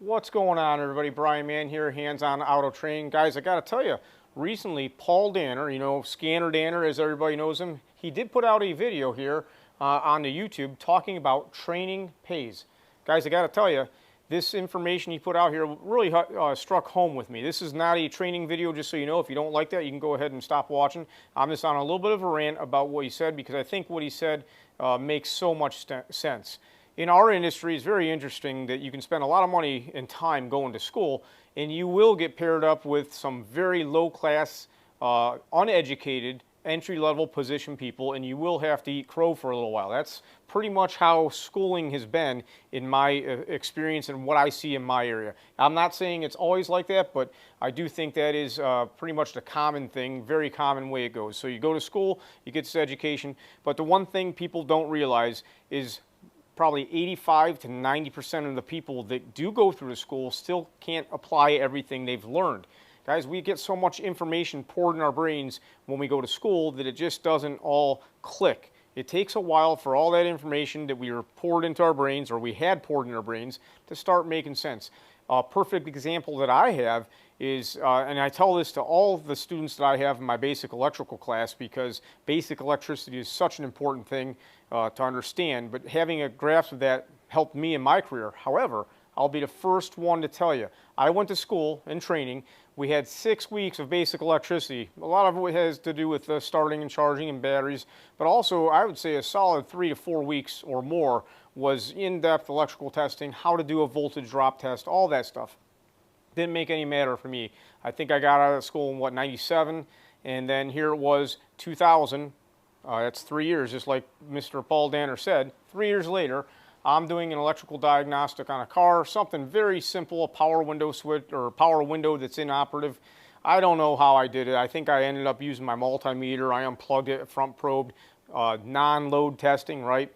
What's going on, everybody? Brian Mann here, Hands-On Auto Training. Guys, I got to tell you, recently Paul Danner, Scanner Danner as everybody knows him, he did put out a video here on the YouTube talking about training pays. Guys, I got to tell you, this information he put out here really struck home with me. This is not a training video, just so you know. If you don't like that, you can go ahead and stop watching. I'm just on a little bit of a rant about what he said because I think what he said makes so much sense. In our industry, it's very interesting that you can spend a lot of money and time going to school, and you will get paired up with some very low-class, uneducated, entry-level position people, and you will have to eat crow for a little while. That's pretty much how schooling has been in my experience and what I see in my area. I'm not saying it's always like that, but I do think that is pretty much the common thing, very common way it goes. So you go to school, you get this education, but the one thing people don't realize is probably 85 to 90% of the people that do go through the school still can't apply everything they've learned. Guys, we get so much information poured in our brains when we go to school that it just doesn't all click. It takes a while for all that information that we were poured into our brains, or we had poured in our brains, to start making sense. A perfect example that I have is, and I tell this to all the students that I have in my basic electrical class because basic electricity is such an important thing to understand, but having a grasp of that helped me in my career. However, I'll be the first one to tell you, I went to school and training. We had 6 weeks of basic electricity. A lot of it has to do with starting and charging and batteries, but also I would say a solid 3 to 4 weeks or more was in-depth electrical testing, how to do a voltage drop test, all that stuff. Didn't make any matter for me. I think I got out of school in, 97, and then here it was 2000. That's 3 years, just like Mr. Paul Danner said. 3 years later, I'm doing an electrical diagnostic on a car, something very simple, a power window switch or power window that's inoperative. I don't know how I did it. I think I ended up using my multimeter. I unplugged it, front probed, non-load testing, right?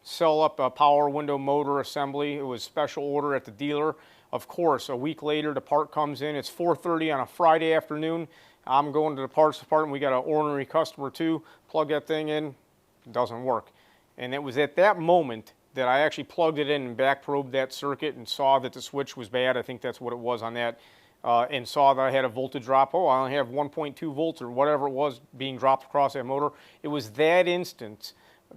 Sell up a power window motor assembly. It was special order at the dealer. Of course, a week later, the part comes in. It's 4:30 on a Friday afternoon. I'm going to the parts department. We got an ornery customer too. Plug that thing in. It doesn't work. And it was at that moment that I actually plugged it in and back probed that circuit and saw that the switch was bad. I think that's what it was on that. And saw that I had a voltage drop. Oh, I only have 1.2 volts or whatever it was being dropped across that motor. It was that instant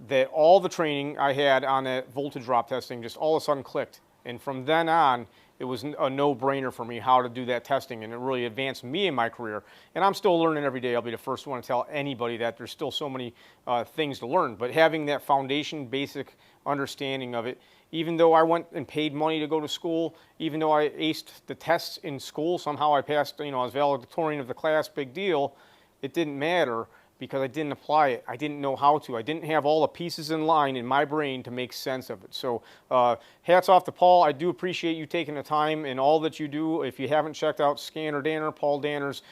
that all the training I had on that voltage drop testing just all of a sudden clicked. And from then on, it was a no-brainer for me how to do that testing, and it really advanced me in my career. And I'm still learning every day. I'll be the first one to tell anybody that there's still so many things to learn. But having that foundation, basic understanding of it, even though I went and paid money to go to school, even though I aced the tests in school, somehow I passed, I was valedictorian of the class, big deal, it didn't matter because I didn't apply it. I didn't know how to. I didn't have all the pieces in line in my brain to make sense of it. So hats off to Paul. I do appreciate you taking the time and all that you do. If you haven't checked out Scanner Danner, Paul Danner's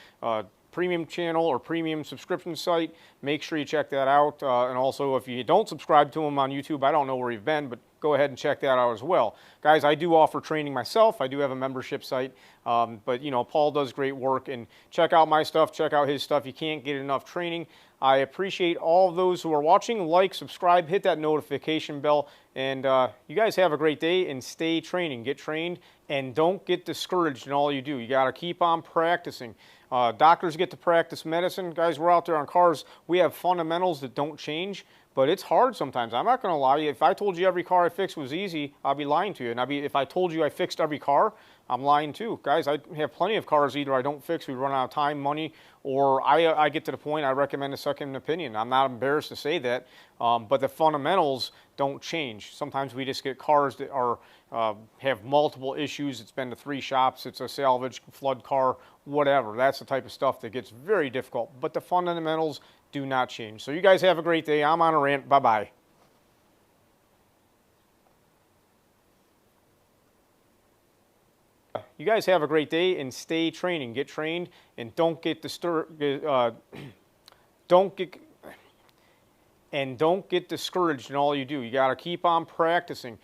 premium channel or premium subscription site, make sure you check that out. And also, if you don't subscribe to him on YouTube, I don't know where you've been, but go ahead and check that out as well. Guys, I do offer training myself. I do have a membership site, but Paul does great work, and check out my stuff, check out his stuff. You can't get enough training. I appreciate all of those who are watching. Like, subscribe, hit that notification bell, and you guys have a great day and stay training. Get trained and don't get discouraged in all you do. You got to keep on practicing. Doctors get to practice medicine. Guys, we're out there on cars. We have fundamentals that don't change, but it's hard sometimes. I'm not going to lie. If I told you every car I fixed was easy, I'd be lying to you. And if I told you I fixed every car, I'm lying too. Guys, I have plenty of cars either I don't fix, we run out of time, money, or I get to the point I recommend a second opinion. I'm not embarrassed to say that, but the fundamentals don't change. Sometimes we just get cars that are have multiple issues. It's been to 3 shops, it's a salvage, flood car, whatever. That's the type of stuff that gets very difficult, but the fundamentals do not change. So you guys have a great day. I'm on a rant. Bye-bye. You guys have a great day and stay training. Get trained and don't get don't get discouraged in all you do. You got to keep on practicing.